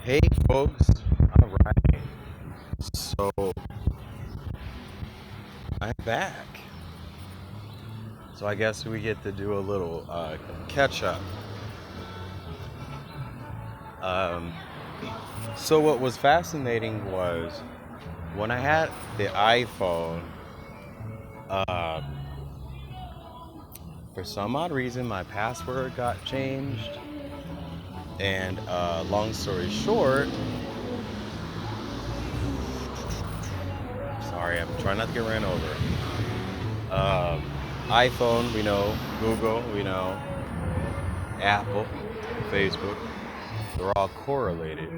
Hey folks, all right. So I'm back. So I guess we get to do a little catch up. Um, so what was fascinating was when I had the iPhone. Um, for some odd reason, my password got changed, and long story short, sorry, I'm trying not to get ran over. Um, iPhone, we know. Google, we know. Apple, Facebook, they're all correlated.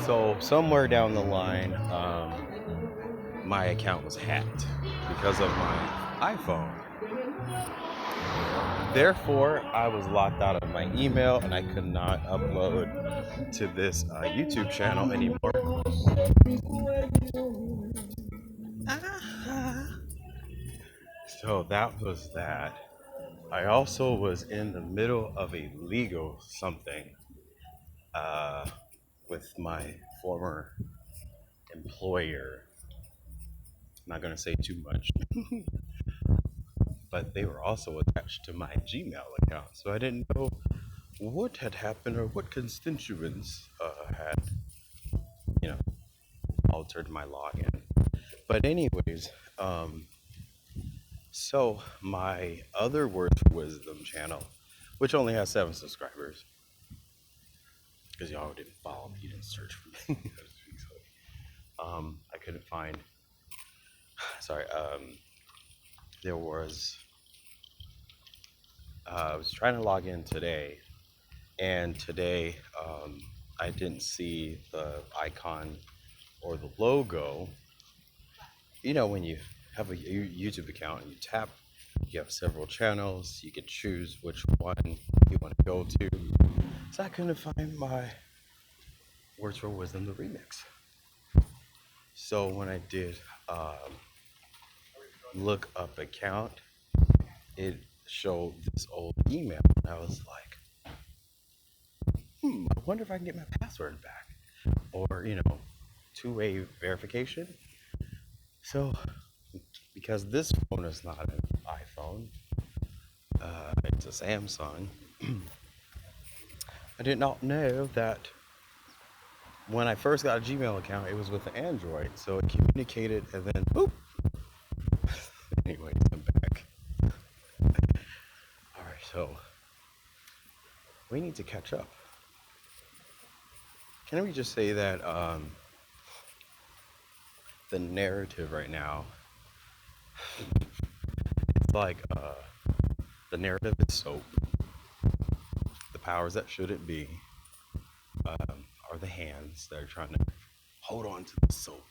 So somewhere down the line, my account was hacked because of my iPhone. Therefore, I was locked out of my email and I could not upload to this YouTube channel anymore. So that was that. I also was in the middle of a legal something uh, with my former employer. I'm not going to say too much, but they were also attached to my Gmail account. So I didn't know what had happened or what constituents had, you know, altered my login. But anyways, um, so my other Words for Wisdom channel, which only has 7 subscribers, because y'all didn't follow me, you didn't search for me. I couldn't find. Sorry. There was. I was trying to log in today, and today I didn't see the icon or the logo. You know, when you have a YouTube account and you tap, you have several channels. You can choose which one you want to go to. So I couldn't find my Words for Wisdom, the remix. So when I did um, look up account, it showed this old email. And I was like, I wonder if I can get my password back. Or, two-way verification. So, because this phone is not an iPhone, it's a Samsung, I did not know that when I first got a Gmail account, it was with an Android. So it communicated and then, boop. Anyways, I'm back. All right, so we need to catch up. Can we just say that the narrative right now, it's like the narrative is soap. The powers that shouldn't be are the hands that are trying to hold on to the soap.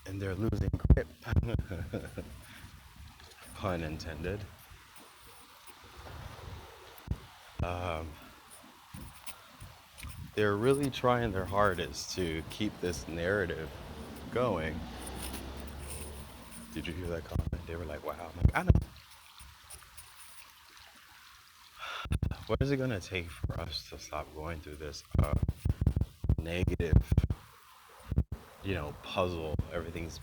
And they're losing grip. Pun intended. Um, they're really trying their hardest to keep this narrative going. Did you hear that comment? They were like, wow. I'm like, I know. What is it going to take for us to stop going through this negative, puzzle? Everything's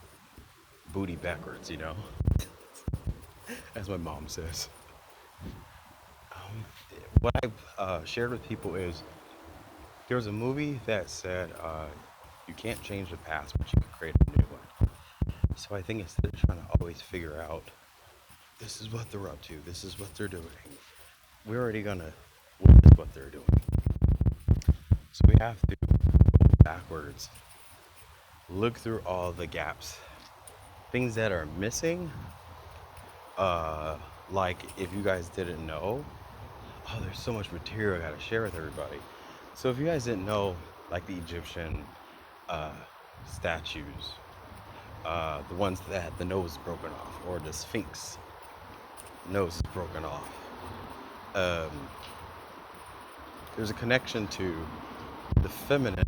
booty backwards, as my mom says. What I've shared with people is there was a movie that said you can't change the past, but you can create a new one. So I think instead of trying to always figure out this is what they're up to, this is what they're doing, we're already gonna witness what they're doing. So we have to go backwards, look through all the gaps, things that are missing. Like if you guys didn't know, there's so much material I gotta share with everybody. So if you guys didn't know, like the Egyptian statues, the ones that had the nose broken off, or the Sphinx nose is broken off. There's a connection to the feminine,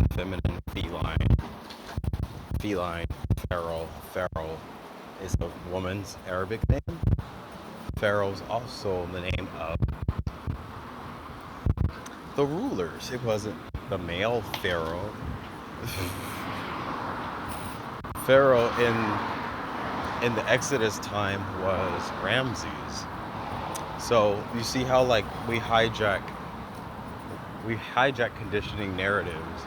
feline, Pharaoh. Pharaoh is a woman's Arabic name. Pharaoh's also the name of the rulers. It wasn't the male Pharaoh. Pharaoh in the Exodus time was Ramses. So you see how like we hijack conditioning narratives.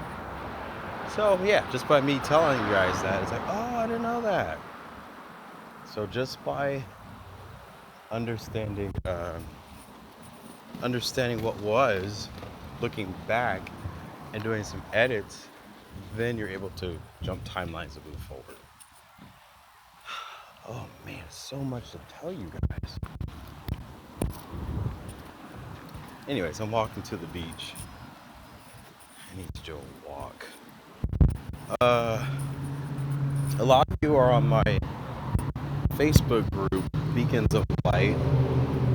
So yeah, just by me telling you guys that, it's like, oh, I didn't know that. So just by understanding what was, looking back and doing some edits, then you're able to jump timelines and move forward. Oh man, so much to tell you guys. Anyways, I'm walking to the beach. I need to do a walk. A lot of you are on my Facebook group, Beacons of Light.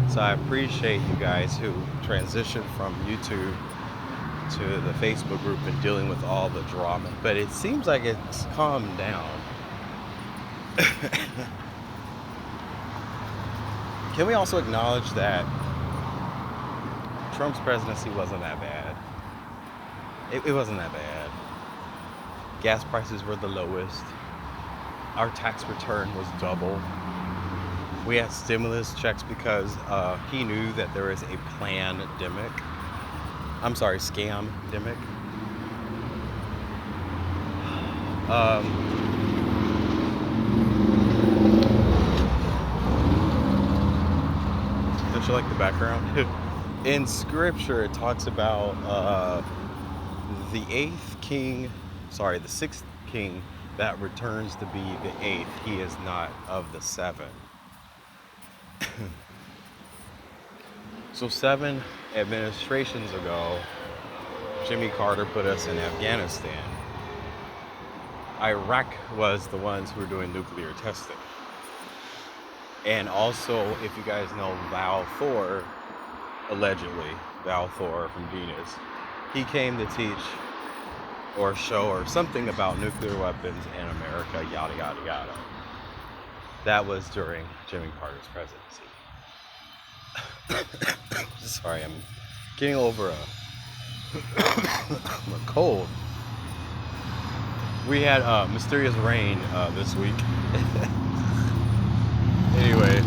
So I appreciate you guys who transitioned from YouTube to the Facebook group and dealing with all the drama. But it seems like it's calmed down. Can we also acknowledge that Trump's presidency wasn't that bad? It wasn't that bad. Gas prices were the lowest. Our tax return was double. We had stimulus checks because he knew that there is a scam-demic. Don't you like the background? In scripture, it talks about the sixth king that returns to be the eighth. He is not of the seven. So 7 administrations ago, Jimmy Carter put us in Afghanistan. Iraq was the ones who were doing nuclear testing. And also, if you guys know Val Thor, allegedly, Val Thor from Venus, he came to teach or show or something about nuclear weapons in America, yada, yada, yada. That was during Jimmy Carter's presidency. Sorry, I'm getting over a cold. We had mysterious rain this week. Anyway,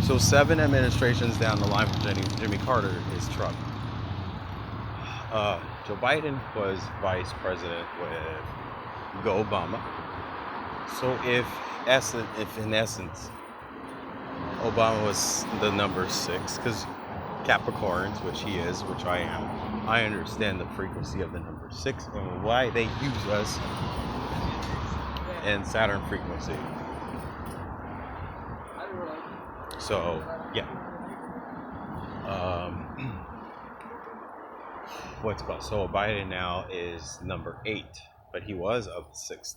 so 7 administrations down the line from Jimmy Carter is Trump. Joe Biden was vice president with Obama. So if in essence Obama was the number 6, because Capricorns, which he is, which I am, I understand the frequency of the number 6 and why they use us in Saturn frequency. So yeah. What's called? So Biden now is number 8, but he was of the 6th.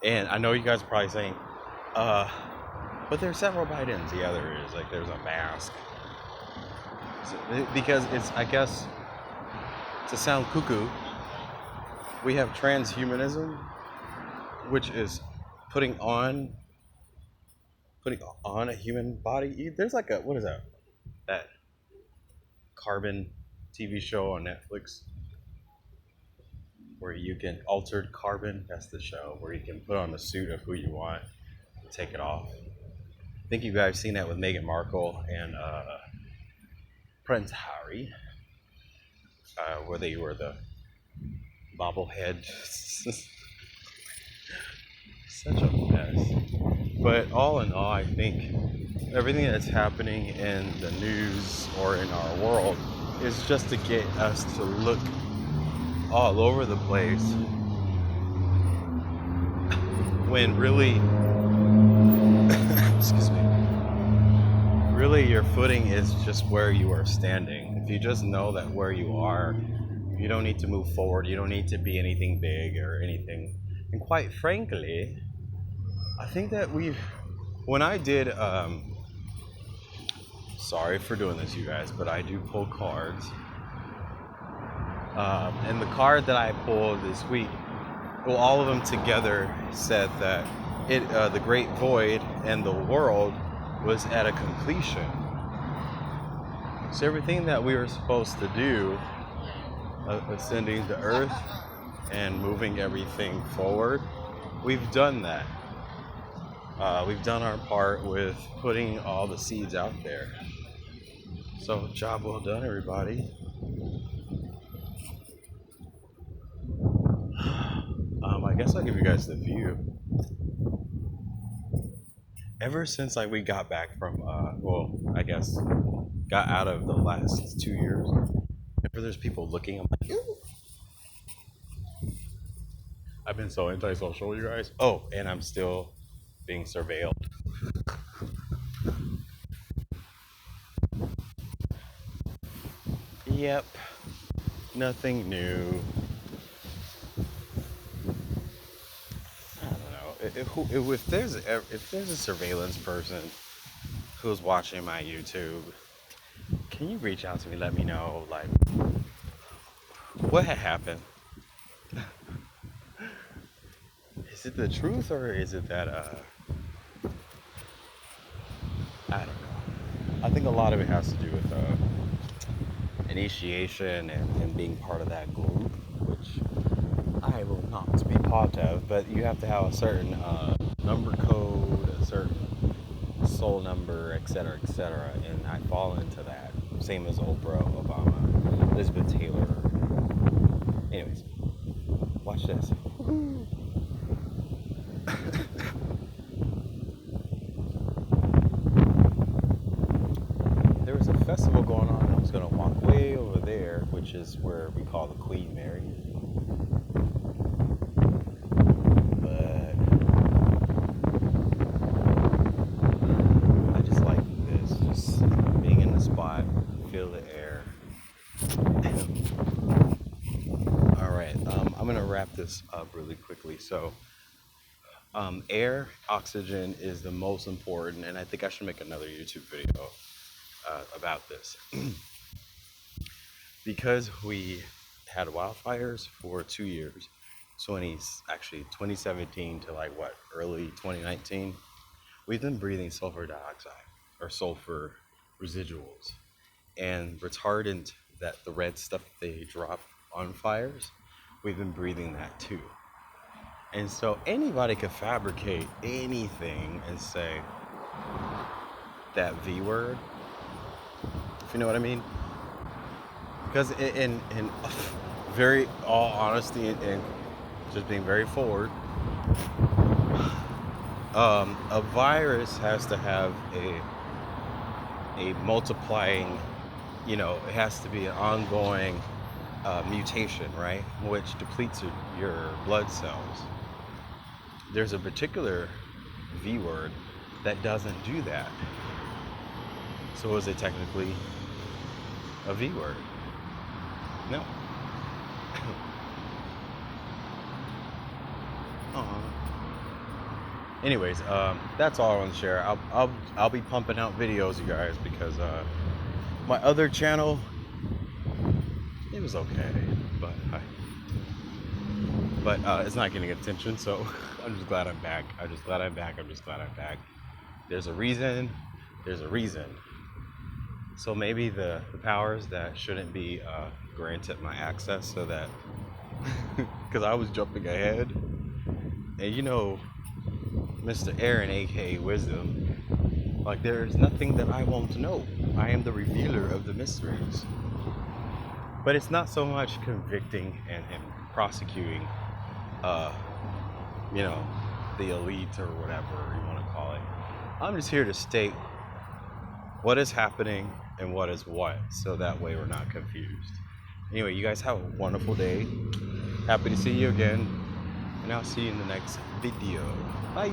And I know you guys are probably saying, but there's several Bidens. Yeah, there is. Like, there's a mask. Because it's, I guess, to sound cuckoo, we have transhumanism, which is putting on a human body. There's like a, what is that? That Carbon TV show on Netflix, where you can Altered Carbon. That's the show where you can put on the suit of who you want, and take it off. I think you guys seen that with Meghan Markle and Prince Harry, where they were the bobblehead. Such a mess. But all in all, I think everything that's happening in the news or in our world is just to get us to look all over the place, when really excuse me, really your footing is just where you are standing. If you just know that where you are, you don't need to move forward, you don't need to be anything big or anything. And quite frankly, I think that when I did sorry for doing this, you guys, but I do pull cards. And the card that I pulled this week, well, all of them together said that the great void and the world was at a completion. So everything that we were supposed to do, ascending the earth and moving everything forward, we've done that. We've done our part with putting all the seeds out there. So job well done, everybody. I guess I'll give you guys the view. Ever since like we got back from, I guess got out of the last 2 years. Whenever there's people looking, I'm like, ew. I've been so antisocial, you guys. Oh, and I'm still being surveilled. Yep, nothing new. I don't know. If there's a surveillance person who's watching my YouTube, can you reach out to me? Let me know like what had happened. Is it the truth or is it that I don't know. I think a lot of it has to do with initiation and being part of that group, which I will not be part of, but you have to have a certain number code, a certain soul number, etc., etc., and I fall into that. Same as Oprah, Obama, Elizabeth Taylor. Anyways, watch this. There was a festival going on. I was going to walk way over there, which is where we call the Queen Mary. But I just like this, just being in the spot, feel the air. All right, I'm going to wrap this up really quickly. So air, oxygen is the most important, and I think I should make another YouTube video about this. Because we had wildfires for 2 years, 2017 to like what, early 2019, we've been breathing sulfur dioxide or sulfur residuals and retardant, that the red stuff they drop on fires, we've been breathing that too. And so anybody could fabricate anything and say that V word, if you know what I mean. Because in very all honesty and just being very forward, a virus has to have a multiplying, it has to be an ongoing mutation, right? Which depletes your blood cells. There's a particular V word that doesn't do that. So is it technically a V word? No. Anyways, that's all I want to share. I'll be pumping out videos, you guys, because my other channel, it was okay, but it's not getting attention. So I'm just glad I'm back. I'm just glad I'm back. There's a reason. So maybe the powers that shouldn't be granted my access, so that because I was jumping ahead, and Mr. Aaron, aka Wisdom, like there's nothing that I won't know. I am the revealer of the mysteries. But it's not so much convicting and prosecuting, the elite or whatever you want to call it. I'm just here to state what is happening and what is what, so that way we're not confused. Anyway, you guys have a wonderful day. Happy to see you again, and I'll see you in the next video. Bye.